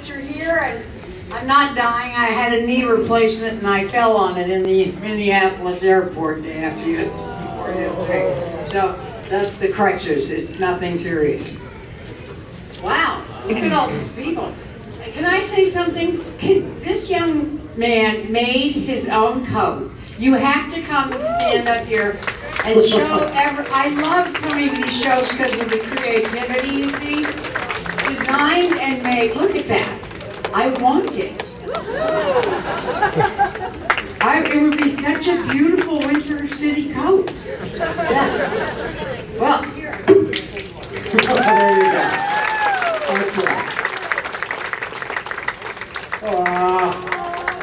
you're here, and I'm not dying. I had a knee replacement, and I fell on it in the Minneapolis airport day after yesterday. So that's the crutches. It's nothing serious. Wow, look at all these people. Can I say something? This young man made his own coat. You have to come and stand up here and show I love coming to these shows because of the creativity, you see. Designed and made. Look at that. I want it. It would be such a beautiful winter city coat. Yeah. Well, here. There you go. Okay.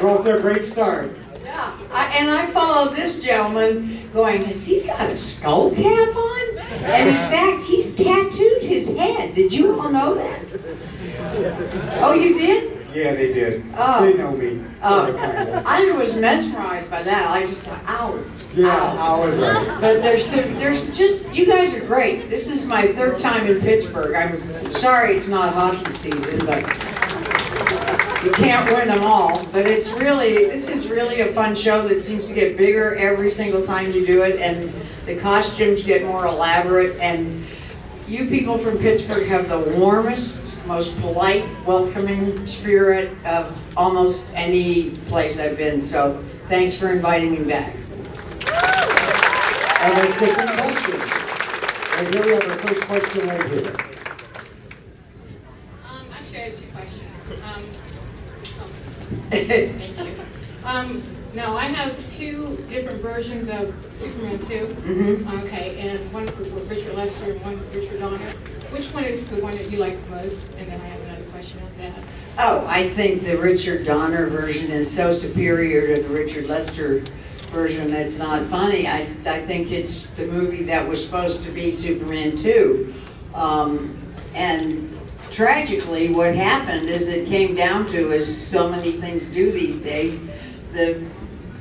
Go up there, great start. Yeah. I follow this gentleman going, he's got a skull cap on? And in fact, he's tattooed his head. Did you all know that? Oh, you did? Yeah, they did. Oh. They know me. Oh, I was mesmerized by that. I just thought, ow. Yeah, ow. I was right. But there's just, you guys are great. This is my third time in Pittsburgh. I'm sorry it's not hockey season, but you can't win them all. But this is really a fun show that seems to get bigger every single time you do it, and the costumes get more elaborate, and you people from Pittsburgh have the warmest, most polite, welcoming spirit of almost any place I've been. So thanks for inviting me back. And let's get some questions. And here we have our first question right here. Actually, I have two questions. Thank you. Now, I have two different versions of Superman 2. Mm-hmm. Okay, and one for Richard Lester and one for Richard Donner. Which one is the one that you like the most? And then I have another question on that. Oh, I think the Richard Donner version is so superior to the Richard Lester version. It's not funny. I think it's the movie that was supposed to be Superman 2. And tragically, what happened is it came down to, as so many things do these days, the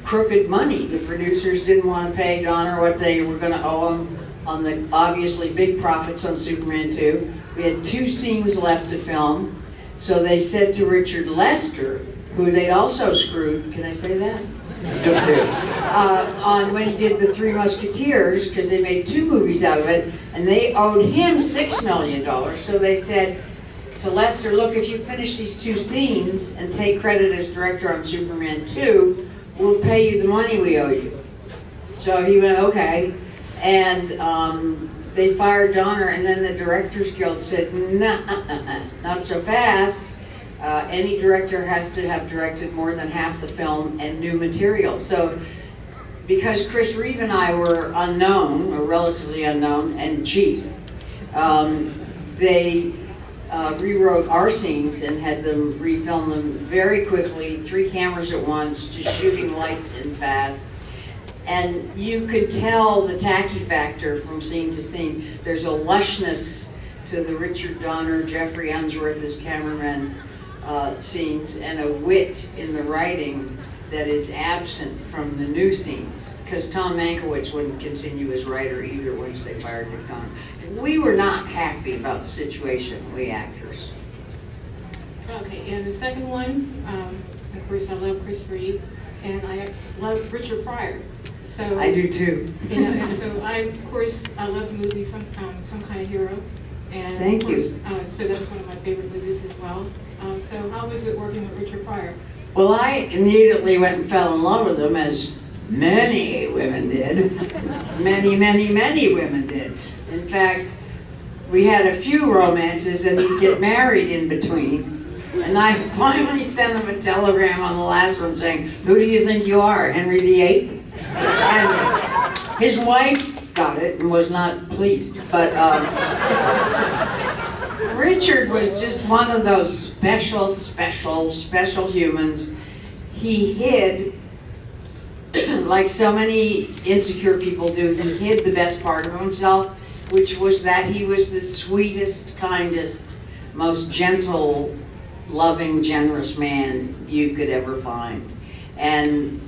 crooked money. The producers didn't want to pay Donner what they were going to owe him on the obviously big profits on Superman 2. We had 2 scenes left to film. So they said to Richard Lester, who they also screwed, can I say that? Just did. On when he did the Three Musketeers, because they made 2 movies out of it, and they owed him $6 million. So they said to Lester, look, if you finish these 2 scenes and take credit as director on Superman 2, we'll pay you the money we owe you. So he went, okay. And they fired Donner, and then the Directors Guild said, nah, not so fast. Any director has to have directed more than half the film and new material. So because Chris Reeve and I were unknown, or relatively unknown, and cheap, they rewrote our scenes and had them refilm them very quickly, 3 cameras at once, just shooting lights in fast. And you could tell the tacky factor from scene to scene. There's a lushness to the Richard Donner, Jeffrey Unsworth as cameraman scenes, and a wit in the writing that is absent from the new scenes. Because Tom Mankiewicz wouldn't continue as writer either once they fired Dick Donner. We were not happy about the situation, we actors. Okay, and the second one, of course, I love Chris Reeve, and I love Richard Pryor. So, I do too. You know, and so I love the movie Some Kind of Hero. And Thank of course, you. So that's one of my favorite movies as well. So how was it working with Richard Pryor? Well, I immediately went and fell in love with him, as many women did. Many, many, many women did. In fact, we had a few romances, and he'd get married in between. And I finally sent him a telegram on the last one saying, who do you think you are, Henry VIII? And his wife got it and was not pleased. But Richard was just one of those special humans. He hid, like so many insecure people do, he hid the best part of himself, which was that he was the sweetest, kindest, most gentle, loving, generous man you could ever find. And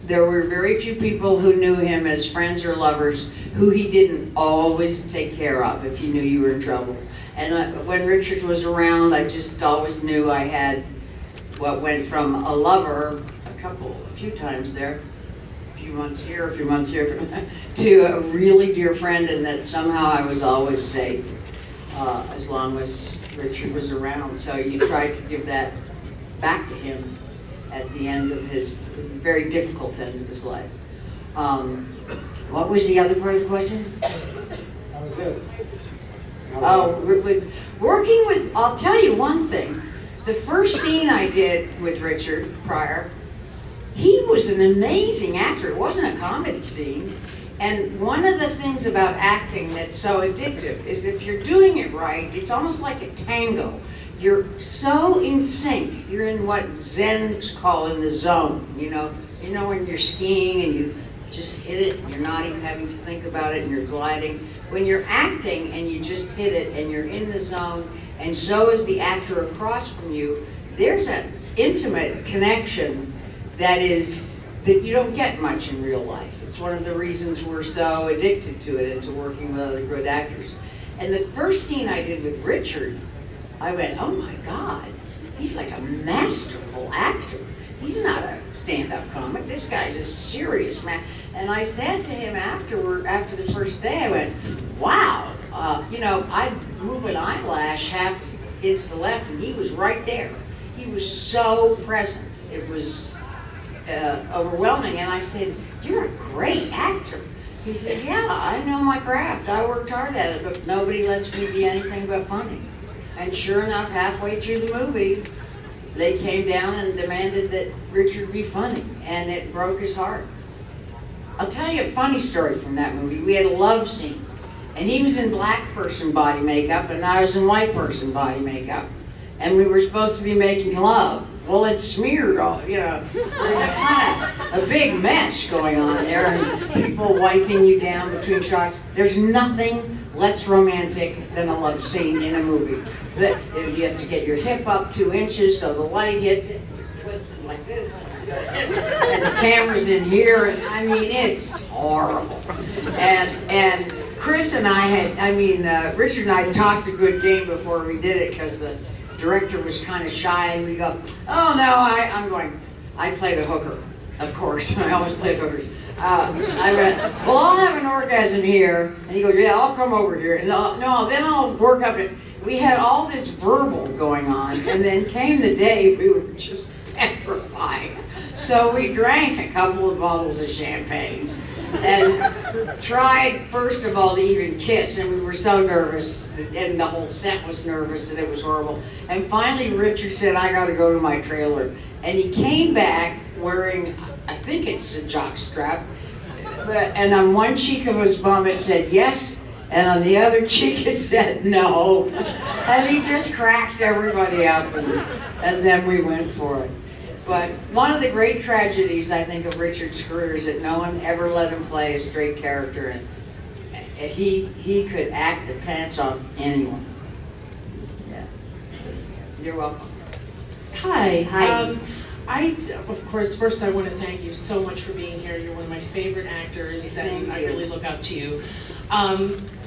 there were very few people who knew him as friends or lovers who he didn't always take care of if he knew you were in trouble. And when Richard was around, I just always knew I had what went from a lover, a few times there, a few months here, to a really dear friend, and that somehow I was always safe as long as Richard was around. So you tried to give that back to him at the end of his very difficult end of his life. What was the other part of the question? That was it. Oh, working with, I'll tell you one thing. The first scene I did with Richard Pryor, he was an amazing actor. It wasn't a comedy scene. And one of the things about acting that's so addictive is if you're doing it right, it's almost like a tango. You're so in sync. You're in what Zens call in the zone, you know when you're skiing and you just hit it, and you're not even having to think about it, and you're gliding. When you're acting and you just hit it and you're in the zone, and so is the actor across from you, there's an intimate connection that you don't get much in real life. It's one of the reasons we're so addicted to it and to working with other good actors. And the first scene I did with Richard, I went, oh my God, he's like a masterful actor. He's not a stand-up comic. This guy's a serious man. And I said to him after the first day, I went, wow, I'd move an eyelash half inch to the left, and he was right there. He was so present. It was overwhelming. And I said, you're a great actor. He said, yeah, I know my craft. I worked hard at it, but nobody lets me be anything but funny. And sure enough, halfway through the movie, they came down and demanded that Richard be funny, and it broke his heart. I'll tell you a funny story from that movie. We had a love scene, and he was in black person body makeup, and I was in white person body makeup, and we were supposed to be making love. Well, it smeared all, there's kind of a big mess going on there, and people wiping you down between shots. There's nothing less romantic than a love scene in a movie. You have to get your hip up 2 inches so the light hits it, twisted like this, and the camera's in here, and I mean, it's horrible. And Chris and Richard and I talked a good game before we did it, because the director was kind of shy, and we go, oh no, I play the hooker, of course. I always play hookers. I went, well, I'll have an orgasm here. And he goes, yeah, I'll come over here. And then I'll work up it. We had all this verbal going on, and then came the day we were just petrified. So we drank a couple of bottles of champagne and tried, first of all, to even kiss, and we were so nervous, and the whole set was nervous, and it was horrible. And finally, Richard said, I gotta go to my trailer. And he came back wearing, I think it's a jock strap, and on one cheek of his bum it said yes, and on the other cheek it said no. And he just cracked everybody up, and then we went for it. But one of the great tragedies, I think, of Richard's career is that no one ever let him play a straight character, and he could act the pants off anyone. Yeah. You're welcome. Hi. Hi. Of course, first I want to thank you so much for being here. You're one of my favorite actors, and I really look up to you.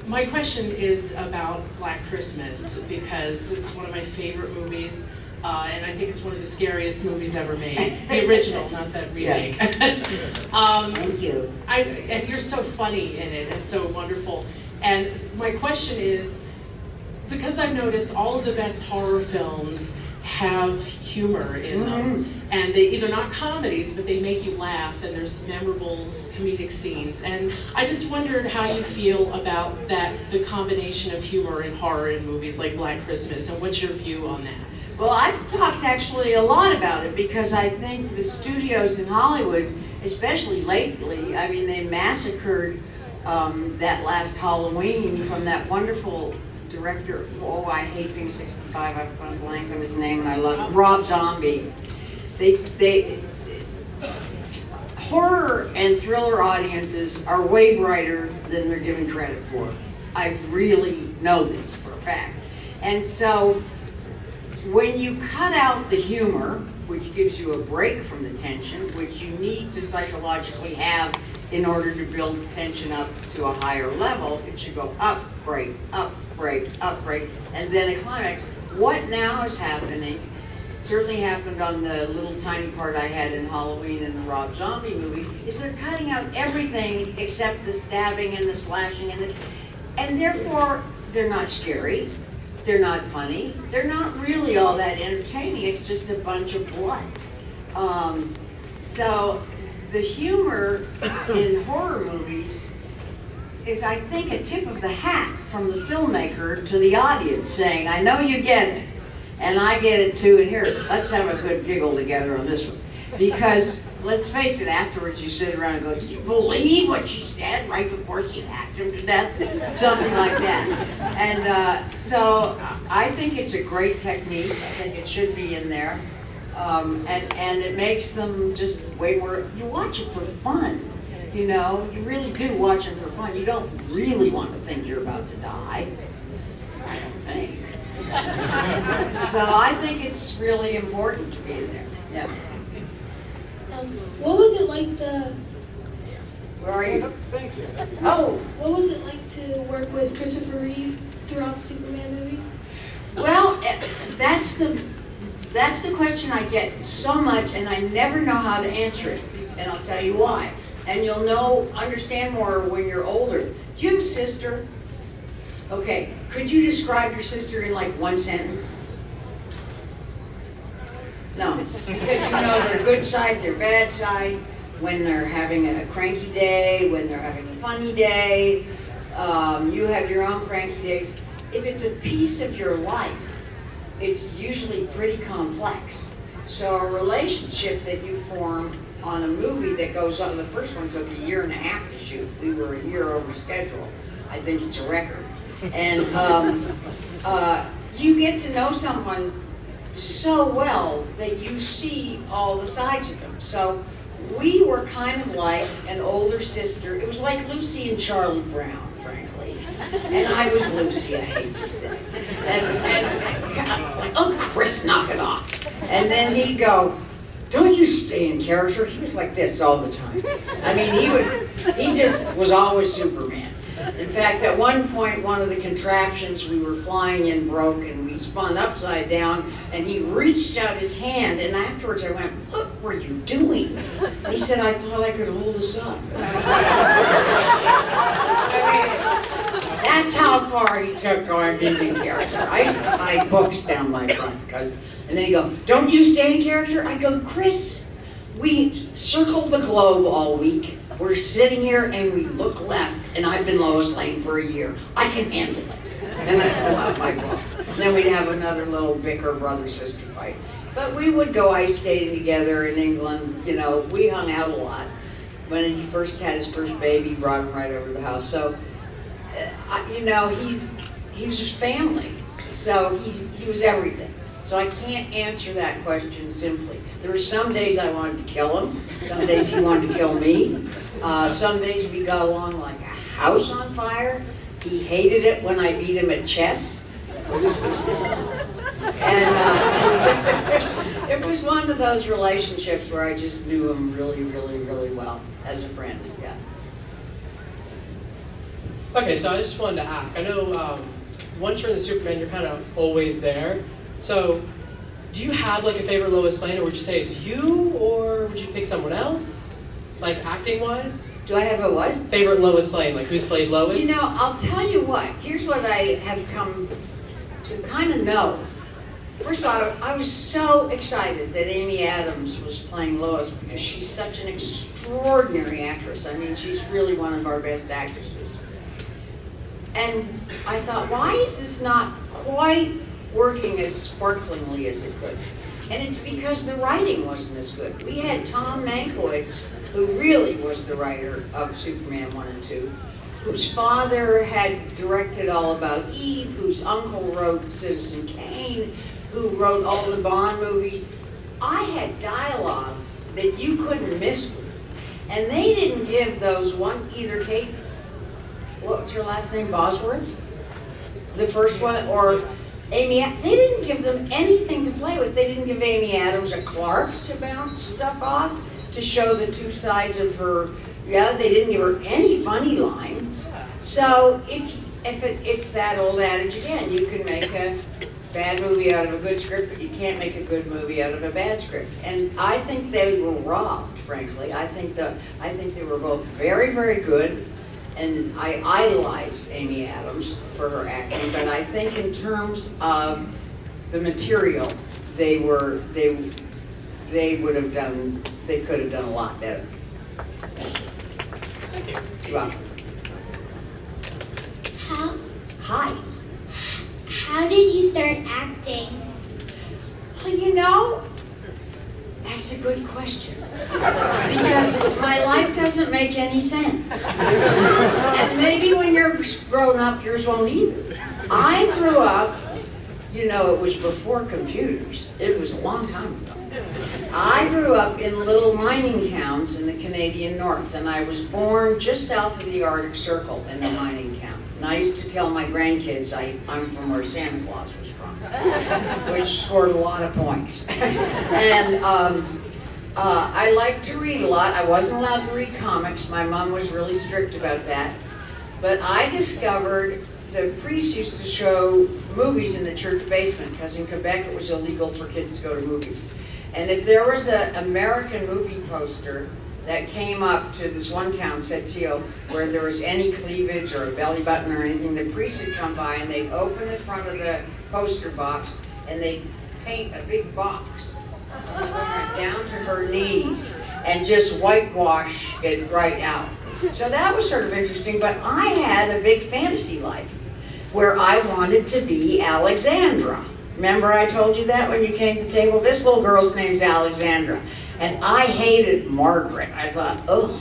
My question is about Black Christmas, because it's one of my favorite movies, and I think it's one of the scariest movies ever made. The original, not that remake. Thank you. And you're so funny in it, and so wonderful. And my question is, because I've noticed all of the best horror films have humor in them, and they either not comedies, but they make you laugh, and there's memorable comedic scenes. And I just wondered how you feel about the combination of humor and horror in movies like Black Christmas, and what's your view on that? Well, I've talked actually a lot about it, because I think the studios in Hollywood, especially lately, I mean, they massacred that last Halloween from that wonderful director, I hate being 65, I've gone blank on his name, and I love him, Rob Zombie. Horror and thriller audiences are way brighter than they're given credit for. I really know this for a fact. And so when you cut out the humor, which gives you a break from the tension, which you need to psychologically have in order to build tension up to a higher level, it should go up, break, up, break, up break, and then a climax. What now is happening, certainly happened on the little tiny part I had in Halloween in the Rob Zombie movie, is they're cutting out everything except the stabbing and the slashing and therefore they're not scary, they're not funny, they're not really all that entertaining, it's just a bunch of blood. So the humor in horror movies is, I think, a tip of the hat from the filmmaker to the audience saying, I know you get it, and I get it too, and here, let's have a good giggle together on this one. Because, let's face it, afterwards you sit around and go, did you believe what she said right before she hacked him to death? Something like that. And so, I think it's a great technique. I think it should be in there. And it makes them just way more, you watch it for fun. You know, you really do watch it for fun. You don't really want to think you're about to die. I don't think. So I think it's really important to be in there. Yeah. What was it like Where are you? Thank you. Oh, What was it like to work with Christopher Reeve throughout the Superman movies? well, that's the question I get so much, and I never know how to answer it. And I'll tell you why. And you'll understand more when you're older. Do you have a sister? Okay, could you describe your sister in like one sentence? No, because you know their good side, their bad side, when they're having a cranky day, when they're having a funny day. You have your own cranky days. If it's a piece of your life, it's usually pretty complex. So a relationship that you form on a movie that goes on, the first one took a year and a half to shoot. We were a year over schedule. I think it's a record. And you get to know someone so well that you see all the sides of them. So we were kind of like an older sister. It was like Lucy and Charlie Brown, frankly. And I was Lucy, I hate to say. And oh, Chris, knock it off. And then he'd go, don't you stay in character? He was like this all the time. I mean, he just was always Superman. In fact, at one point, one of the contraptions we were flying in broke, and we spun upside down, and he reached out his hand, and afterwards I went, what were you doing? And he said, I thought I could hold us up. That's how far he took going being in character. I used to hide books down my front, because, and then he'd go, don't you stay in character? I go, Chris, we circled the globe all week. We're sitting here and we look left, and I've been Lois Lane for a year. I can handle it. And I pull out my book. And then we'd have another little bicker brother-sister fight. But we would go ice skating together in England. You know, we hung out a lot. When he first had his first baby, brought him right over to the house. So, you know, he was his family. So he was everything. So I can't answer that question simply. There were some days I wanted to kill him. Some days he wanted to kill me. Some days we got along like a house on fire. He hated it when I beat him at chess. And it was one of those relationships where I just knew him really, really, really well as a friend. Yeah. Okay, so I just wanted to ask. I know once you're in the Superman, you're kind of always there. So, do you have like a favorite Lois Lane, or would you say it's you, or would you pick someone else, like acting-wise? Do I have a what? Favorite Lois Lane, like who's played Lois? You know, I'll tell you what. Here's what I have come to kind of know. First of all, I was so excited that Amy Adams was playing Lois because she's such an extraordinary actress. I mean, she's really one of our best actresses. And I thought, why is this not quite working as sparklingly as it could? And it's because the writing wasn't as good. We had Tom Mankiewicz, who really was the writer of Superman 1 and 2, whose father had directed All About Eve, whose uncle wrote Citizen Kane, who wrote all the Bond movies. I had dialogue that you couldn't miss. And they didn't give those either Kate, what was her last name, Bosworth? The first one, or Amy, they didn't give them anything to play with. They didn't give Amy Adams a Clark to bounce stuff off, to show the two sides of her. Yeah, they didn't give her any funny lines. So if it's that old adage again, you can make a bad movie out of a good script, but you can't make a good movie out of a bad script. And I think they were robbed, frankly. I think they were both very, very good, and I idolized Amy Adams for her acting, but I think in terms of the material, they could have done a lot better. Thank you. You're welcome. Hi. How did you start acting? Well, you know, that's a good question. Because my life doesn't make any sense. And maybe when you're grown up, yours won't either. I grew up, you know, it was before computers. It was a long time ago. I grew up in little mining towns in the Canadian North, and I was born just south of the Arctic Circle in the mining town. And I used to tell my grandkids I'm from where Santa Claus was from, which scored a lot of points. And I liked to read a lot. I wasn't allowed to read comics. My mom was really strict about that. But I discovered the priests used to show movies in the church basement, because in Quebec it was illegal for kids to go to movies. And if there was an American movie poster that came up to this one town, Sept-Îles, where there was any cleavage or a belly button or anything, the priest would come by and they'd open the front of the poster box and they'd paint a big box down to her knees and just whitewash it right out. So that was sort of interesting, but I had a big fantasy life where I wanted to be Alexandra. Remember I told you that when you came to the table? This little girl's name's Alexandra. And I hated Margaret. I thought, oh,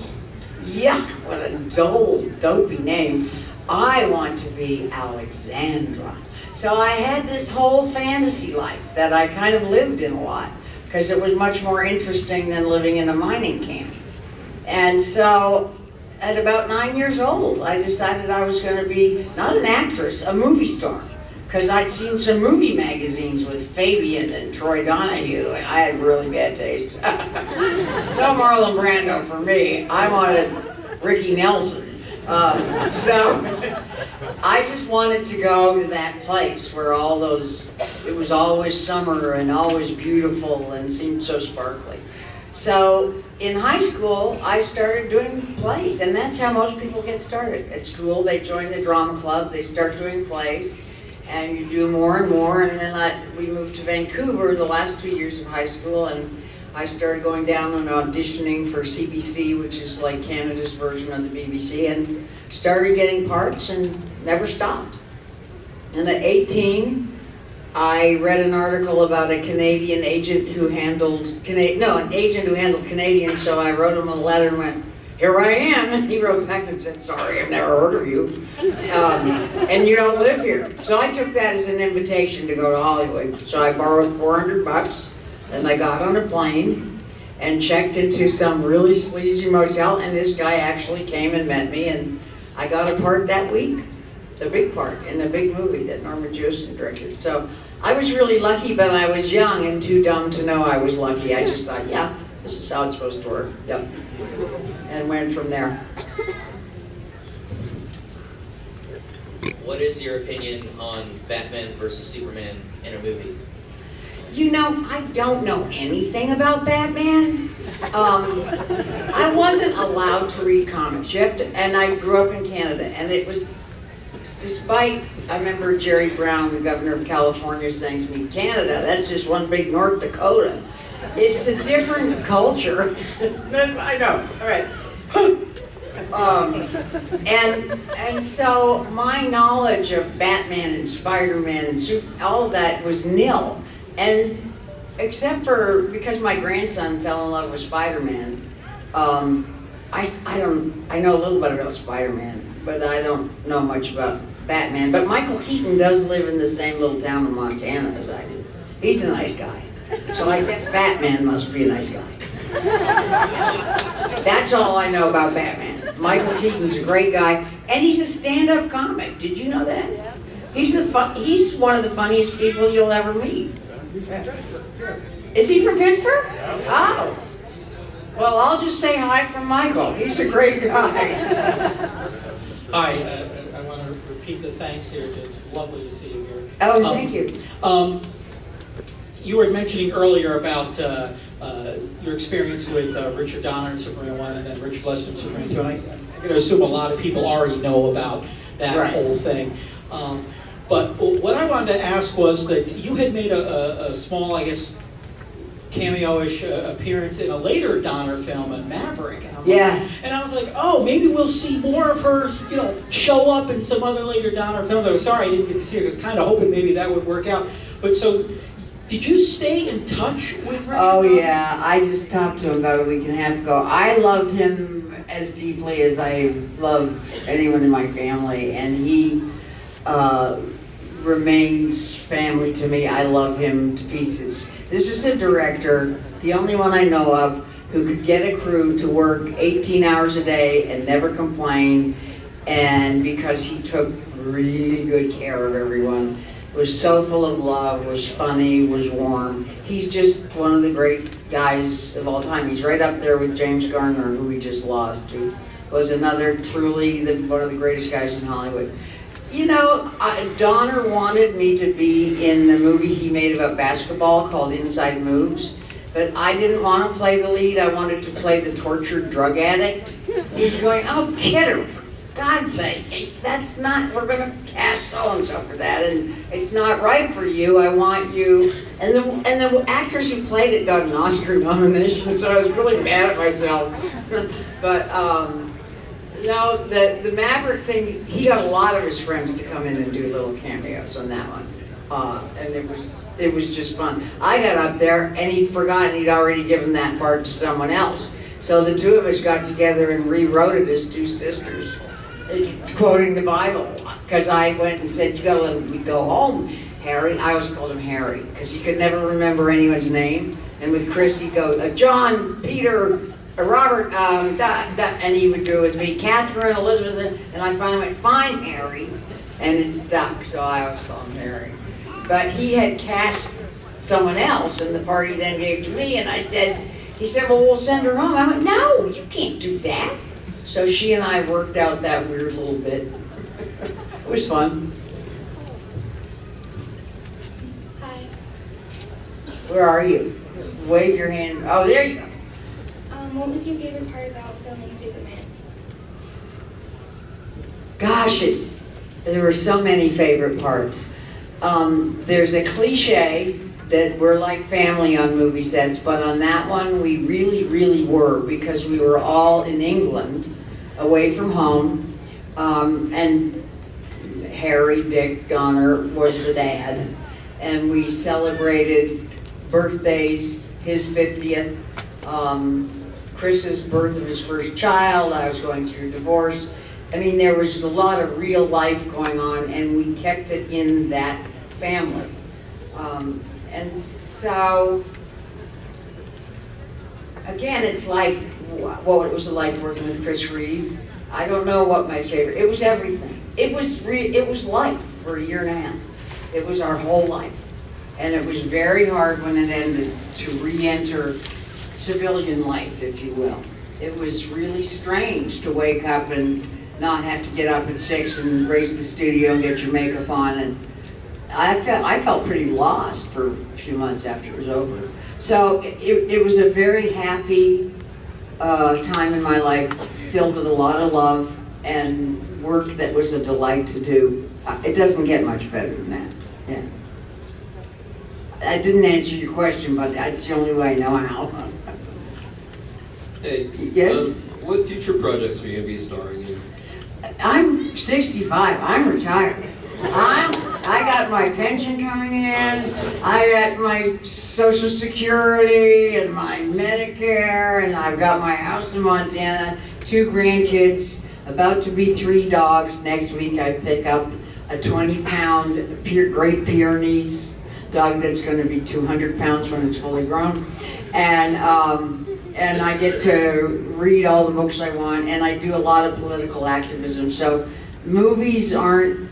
yuck, what a dull, dopey name. I want to be Alexandra. So I had this whole fantasy life that I kind of lived in a lot, because it was much more interesting than living in a mining camp. And so at about 9 years old, I decided I was going to be, not an actress, a movie star. Because I'd seen some movie magazines with Fabian and Troy Donahue, and I had really bad taste. No Marlon Brando for me. I wanted Ricky Nelson. So I just wanted to go to that place where all those, it was always summer and always beautiful and seemed so sparkly. So in high school, I started doing plays, and that's how most people get started. At school, they join the drama club, they start doing plays, and you do more and more, and then we moved to Vancouver the last 2 years of high school, and I started going down and auditioning for CBC, which is like Canada's version of the BBC, and started getting parts and never stopped. And at 18, I read an article about a Canadian agent who handled, an agent who handled Canadians, so I wrote him a letter and went, "Here I am." And he wrote back and said, "Sorry, I've never heard of you. And you don't live here." So I took that as an invitation to go to Hollywood. So I borrowed $400, and I got on a plane and checked into some really sleazy motel, and this guy actually came and met me, and I got a part that week, the big part, in a big movie that Norman Jewison directed. So I was really lucky, but I was young and too dumb to know I was lucky. I just thought, yeah, this is how it's supposed to work. Yep. And went from there. What is your opinion on Batman versus Superman in a movie? You know, I don't know anything about Batman. I wasn't allowed to read comics. And I grew up in Canada, and it was, despite, I remember Jerry Brown, the governor of California, saying to me, "Canada, that's just one big North Dakota. It's a different culture." I know, all right. And so my knowledge of Batman and Spider-Man and all of that was nil. And except for, because my grandson fell in love with Spider-Man, I know a little bit about Spider-Man, but I don't know much about Batman. But Michael Keaton does live in the same little town in Montana as I do. He's a nice guy. So I guess Batman must be a nice guy. That's all I know about Batman. Michael Keaton's a great guy, and he's a stand-up comic. Did you know that? He's one of the funniest people you'll ever meet. Is he from Pittsburgh? Oh. Well, I'll just say hi from Michael. He's a great guy. Hi, I want to repeat repeat the thanks here. It's lovely to see you here. Oh, thank you. You were mentioning earlier about your experience with Richard Donner in Superman 1 and then Richard Lester in Superman 2. And I'm going to assume a lot of people already know about that Right. whole thing. But what I wanted to ask was that you had made a small, I guess, cameo-ish appearance in a later Donner film, in Maverick. And I was like, oh, maybe we'll see more of her, show up in some other later Donner films. I was sorry I didn't get to see her. I was kind of hoping maybe that would work out. But so, did you stay in touch with Richard? Oh Donner? yeah, I just talked to him about a week and a half ago. I love him as deeply as I love anyone in my family, and he remains family to me. I love him to pieces. This is a director, the only one I know of, who could get a crew to work 18 hours a day and never complain, and because he took really good care of everyone, was so full of love, was funny, was warm. He's just one of the great guys of all time. He's right up there with James Garner, who we just lost, who was another truly one of the greatest guys in Hollywood. Donner wanted me to be in the movie he made about basketball called Inside Moves, but I didn't want to play the lead. I wanted to play the tortured drug addict. He's going, oh, Kidder, for God's sake, that's not, we're going to cast so-and-so for that, and it's not right for you. I want you. And the actress who played it got an Oscar nomination, so I was really mad at myself. But, no, the Maverick thing, he got a lot of his friends to come in and do little cameos on that one. And it was just fun. I got up there and he'd forgotten he'd already given that part to someone else. So the two of us got together and rewrote it as two sisters, quoting the Bible. Because I went and said, you gotta let me go home, Harry. I always called him Harry, because he could never remember anyone's name. And with Chris, he'd go, John, Peter, Robert, and he would do it with me, Catherine, Elizabeth, and I finally went, fine, Harry, and it stuck, so I always call him Harry. But he had cast someone else, and the party then gave to me, and he said, well, we'll send her home. I went, no, you can't do that. So she and I worked out that weird little bit. It was fun. Hi. Where are you? Wave your hand. Oh, there you go. What was your favorite part about filming Superman? Gosh, there were so many favorite parts. There's a cliche that we're like family on movie sets, but on that one we really, really were, because we were all in England, away from home, and Harry Dick Donner was the dad, and we celebrated birthdays, his 50th, Chris's birth of his first child. I was going through divorce. I mean, there was a lot of real life going on, and we kept it in that family. And so, again, it's like, what was it like working with Chris Reeve? I don't know what my favorite, it was everything. It was life for a year and a half. It was our whole life. And it was very hard when it ended to re-enter civilian life, if you will. It was really strange to wake up and not have to get up at 6 and race the studio and get your makeup on. And I felt pretty lost for a few months after it was over. So it was a very happy time in my life, filled with a lot of love and work that was a delight to do. It doesn't get much better than that. Yeah. I didn't answer your question, but that's the only way I know how. Hey, yes? What future projects are you going to be starring in? I'm 65. I'm retired. I got my pension coming in. I got my Social Security and my Medicare, and I've got my house in Montana, 2 grandkids, about to be 3 dogs. Next week I pick up a 20-pound Great Pyrenees dog that's going to be 200 pounds when it's fully grown. And I get to read all the books I want, and I do a lot of political activism. So movies aren't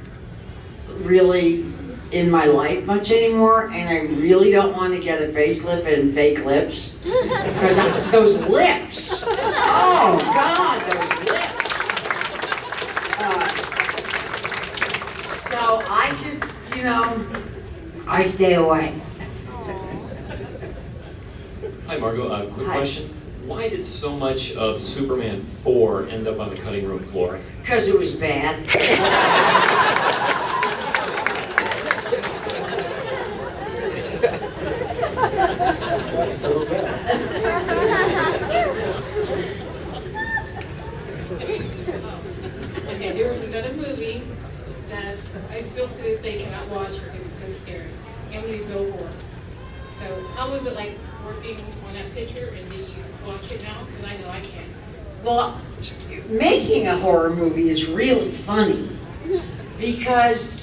really in my life much anymore, and I really don't want to get a facelift and fake lips. Because those lips, oh God, those lips. So I just, I stay away. Hi, Margot. Quick Hi. question. Why did so much of Superman 4 end up on the cutting room floor? Because it was bad. So bad. Okay, there was another movie that I still to this day cannot watch because it was so scary. Emily's Billboard. So how was it like working on that picture, and do you watch it now? Because I know I can't. Well, making a horror movie is really funny because